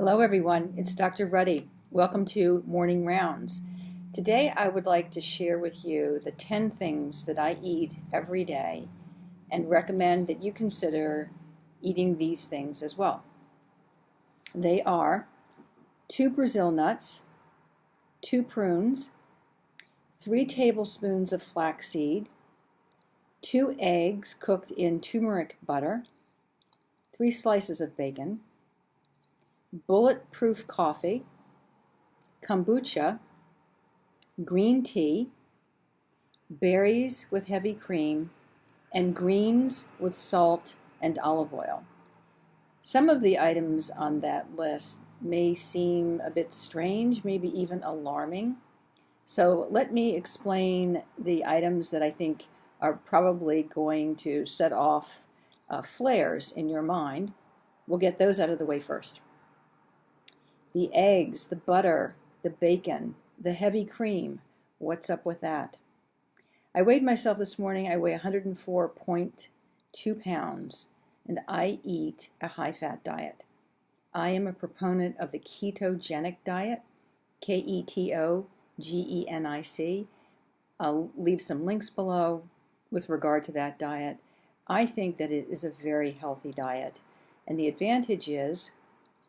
Hello everyone, it's Dr. Ruddy. Welcome to Morning Rounds. Today I would like to share with you the 10 things that I eat every day and recommend that you consider eating these things as well. They are 2 Brazil nuts, 2 prunes, 3 tablespoons of flaxseed, 2 eggs cooked in turmeric butter, 3 slices of bacon, Bulletproof coffee, kombucha, green tea, berries with heavy cream, and greens with salt and olive oil. Some of the items on that list may seem a bit strange, maybe even alarming. So let me explain the items that I think are probably going to set off flares in your mind. We'll get those out of the way first. The eggs, the butter, the bacon, the heavy cream. What's up with that? I weighed myself this morning. I weigh 104.2 pounds, and I eat a high-fat diet. I am a proponent of the ketogenic diet, Ketogenic. I'll leave some links below with regard to that diet. I think that it is a very healthy diet, and the advantage is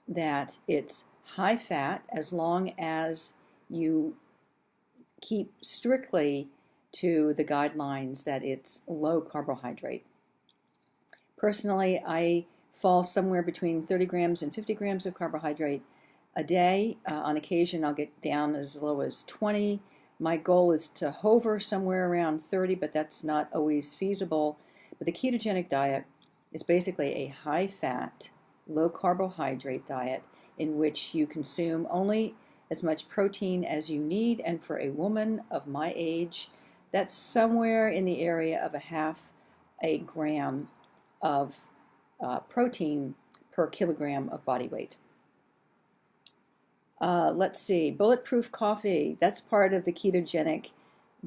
that it's high fat as long as you keep strictly to the guidelines that it's low carbohydrate. Personally, I fall somewhere between 30 grams and 50 grams of carbohydrate a day. On occasion, I'll get down as low as 20. My goal is to hover somewhere around 30, but that's not always feasible. But the ketogenic diet is basically a high-fat, low-carbohydrate diet in which you consume only as much protein as you need, and for a woman of my age, that's somewhere in the area of a gram of protein per kilogram of body weight. Let's see, Bulletproof coffee, that's part of the ketogenic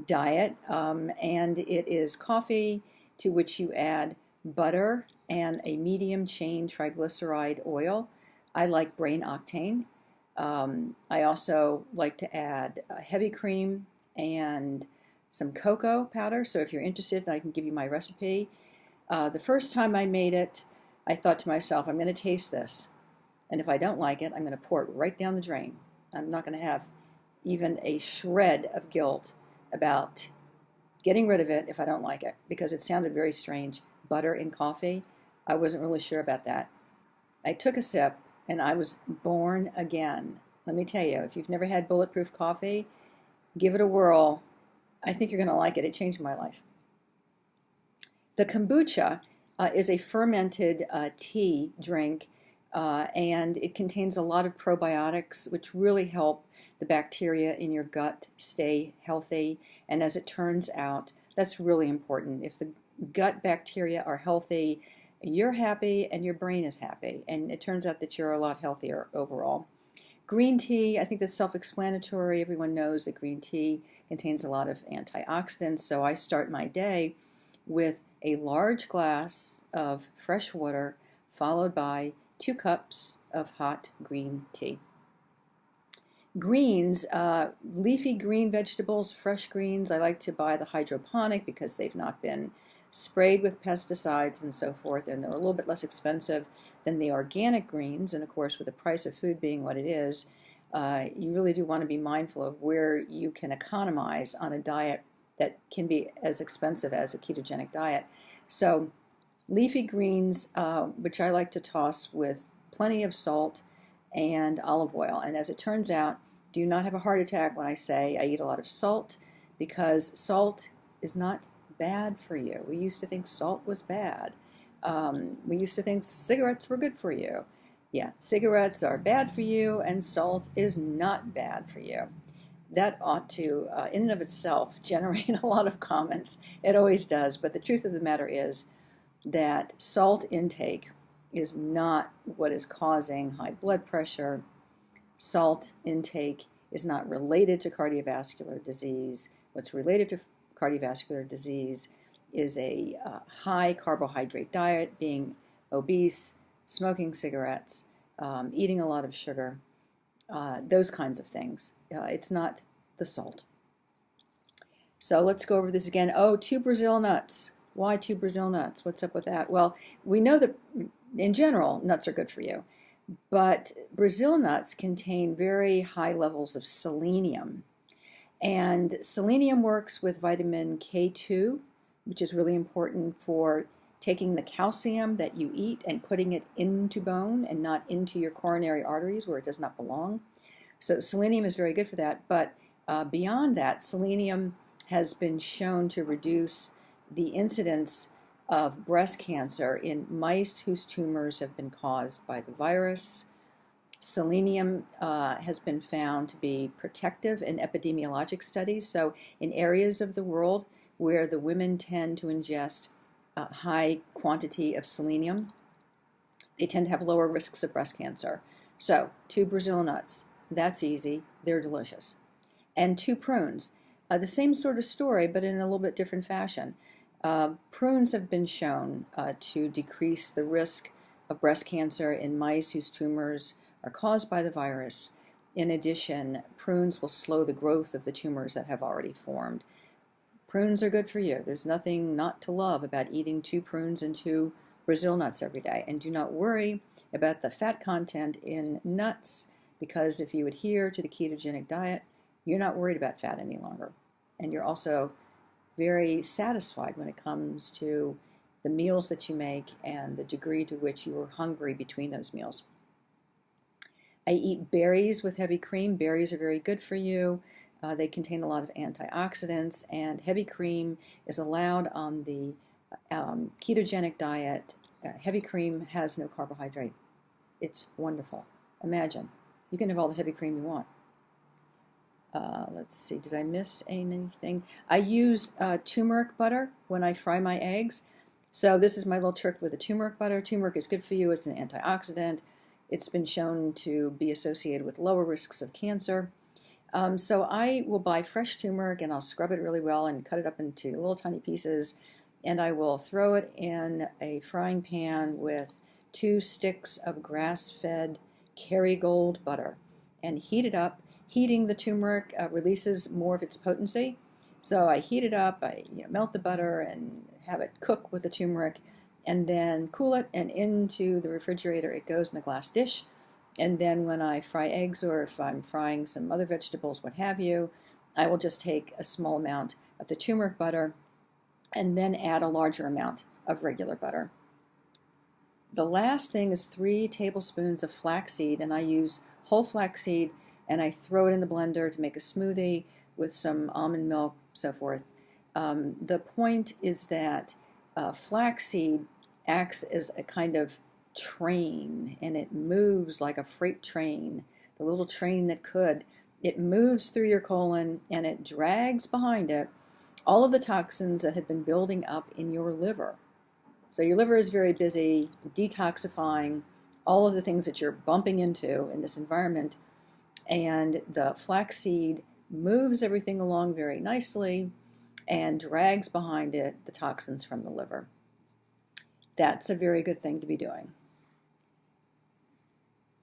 diet, and it is coffee to which you add butter and a medium chain triglyceride oil. I like brain octane. I also like to add heavy cream and some cocoa powder. So if you're interested, I can give you my recipe. The first time I made it, I thought to myself, I'm going to taste this. And if I don't like it, I'm going to pour it right down the drain. I'm not going to have even a shred of guilt about getting rid of it if I don't like it, because it sounded very strange. Butter in coffee, I wasn't really sure about that. I took a sip and I was born again. Let me tell you, if you've never had Bulletproof coffee, give it a whirl. I think you're going to like it. It changed my life. The kombucha is a fermented tea drink, and it contains a lot of probiotics, which really help the bacteria in your gut stay healthy. And as it turns out, that's really important. If the gut bacteria are healthy, you're happy and your brain is happy, and it turns out that you're a lot healthier overall. Green tea, I think that's self-explanatory. Everyone knows that green tea contains a lot of antioxidants, so I start my day with a large glass of fresh water followed by 2 cups of hot green tea. Greens, leafy green vegetables, fresh greens. I like to buy the hydroponic because they've not been sprayed with pesticides and so forth, and they're a little bit less expensive than the organic greens. And of course, with the price of food being what it is, you really do want to be mindful of where you can economize on a diet that can be as expensive as a ketogenic diet. So leafy greens, which I like to toss with plenty of salt and olive oil. And as it turns out, do not have a heart attack when I say I eat a lot of salt, because salt is not bad for you. We used to think salt was bad. We used to think cigarettes were good for you. Yeah, cigarettes are bad for you, and salt is not bad for you. That ought to, in and of itself, generate a lot of comments. It always does, but the truth of the matter is that salt intake is not what is causing high blood pressure. Salt intake is not related to cardiovascular disease. What's related to cardiovascular disease is a high carbohydrate diet, being obese, smoking cigarettes, eating a lot of sugar, those kinds of things. It's not the salt. So let's go over this again. Oh, 2 Brazil nuts. Why 2 Brazil nuts? What's up with that? Well, we know that in general, nuts are good for you, but Brazil nuts contain very high levels of selenium. And selenium works with vitamin K2, which is really important for taking the calcium that you eat and putting it into bone and not into your coronary arteries where it does not belong. So selenium is very good for that. But beyond that, selenium has been shown to reduce the incidence of breast cancer in mice whose tumors have been caused by the virus. Selenium has been found to be protective in epidemiologic studies. So in areas of the world where the women tend to ingest a high quantity of selenium, they tend to have lower risks of breast cancer. So 2 Brazil nuts, that's easy, they're delicious. And 2 prunes, the same sort of story, but in a little bit different fashion. Prunes have been shown to decrease the risk of breast cancer in mice whose tumors are caused by the virus. In addition, prunes will slow the growth of the tumors that have already formed. Prunes are good for you. There's nothing not to love about eating 2 prunes and 2 Brazil nuts every day. And do not worry about the fat content in nuts, because if you adhere to the ketogenic diet, you're not worried about fat any longer. And you're also very satisfied when it comes to the meals that you make and the degree to which you are hungry between those meals. I eat berries with heavy cream. Berries are very good for you. They contain a lot of antioxidants, and heavy cream is allowed on the ketogenic diet. Heavy cream has no carbohydrate. It's wonderful. Imagine, you can have all the heavy cream you want. Let's see, did I miss anything? I use turmeric butter when I fry my eggs. So this is my little trick with the turmeric butter. Turmeric is good for you. It's an antioxidant. It's been shown to be associated with lower risks of cancer. So I will buy fresh turmeric and I'll scrub it really well and cut it up into little tiny pieces. And I will throw it in a frying pan with 2 sticks of grass-fed Kerrygold butter and heat it up. Heating the turmeric releases more of its potency. So I heat it up, I melt the butter and have it cook with the turmeric, and then cool it, and into the refrigerator it goes in a glass dish. And then when I fry eggs, or if I'm frying some other vegetables, what have you, I will just take a small amount of the turmeric butter and then add a larger amount of regular butter. The last thing is 3 tablespoons of flaxseed, and I use whole flaxseed, and I throw it in the blender to make a smoothie with some almond milk, so forth. The point is that flaxseed acts as a kind of train, and it moves like a freight train, the little train that could. It moves through your colon and it drags behind it all of the toxins that have been building up in your liver. So your liver is very busy detoxifying all of the things that you're bumping into in this environment, and the flaxseed moves everything along very nicely and drags behind it the toxins from the liver. That's a very good thing to be doing.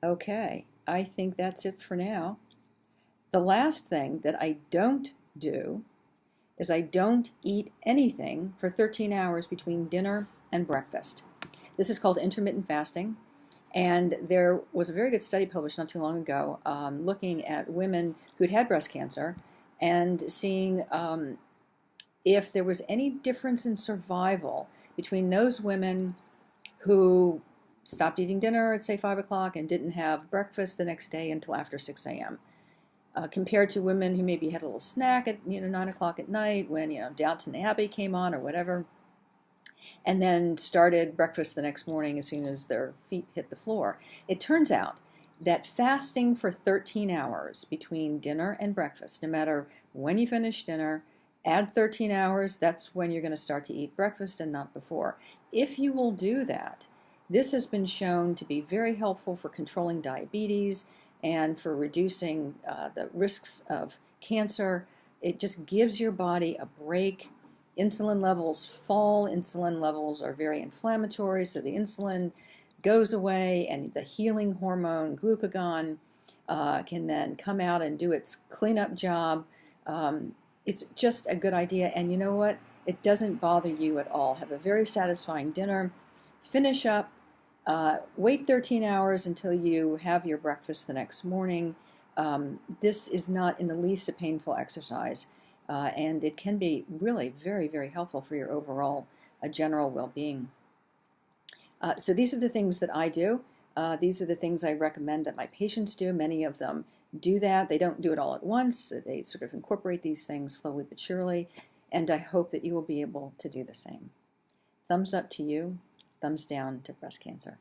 Okay, I think that's it for now. The last thing that I don't do is I don't eat anything for 13 hours between dinner and breakfast. This is called intermittent fasting, and there was a very good study published not too long ago looking at women who'd had breast cancer and seeing if there was any difference in survival between those women who stopped eating dinner at, say, 5 o'clock and didn't have breakfast the next day until after 6 a.m. Compared to women who maybe had a little snack at 9 o'clock at night when Downton Abbey came on or whatever, and then started breakfast the next morning as soon as their feet hit the floor. It turns out that fasting for 13 hours between dinner and breakfast, no matter when you finish dinner, add 13 hours, that's when you're going to start to eat breakfast and not before. If you will do that, this has been shown to be very helpful for controlling diabetes and for reducing the risks of cancer. It just gives your body a break. Insulin levels fall. Insulin levels are very inflammatory, so the insulin goes away, and the healing hormone, glucagon, can then come out and do its cleanup job. It's just a good idea, and you know what? It doesn't bother you at all. Have a very satisfying dinner, finish up, wait 13 hours until you have your breakfast the next morning. This is not in the least a painful exercise, and it can be really very, very helpful for your overall general well-being. So these are the things that I do. These are the things I recommend that my patients do. Many of them do that. They don't do it all at once. They sort of incorporate these things slowly but surely, and I hope that you will be able to do the same. Thumbs up to you, thumbs down to breast cancer.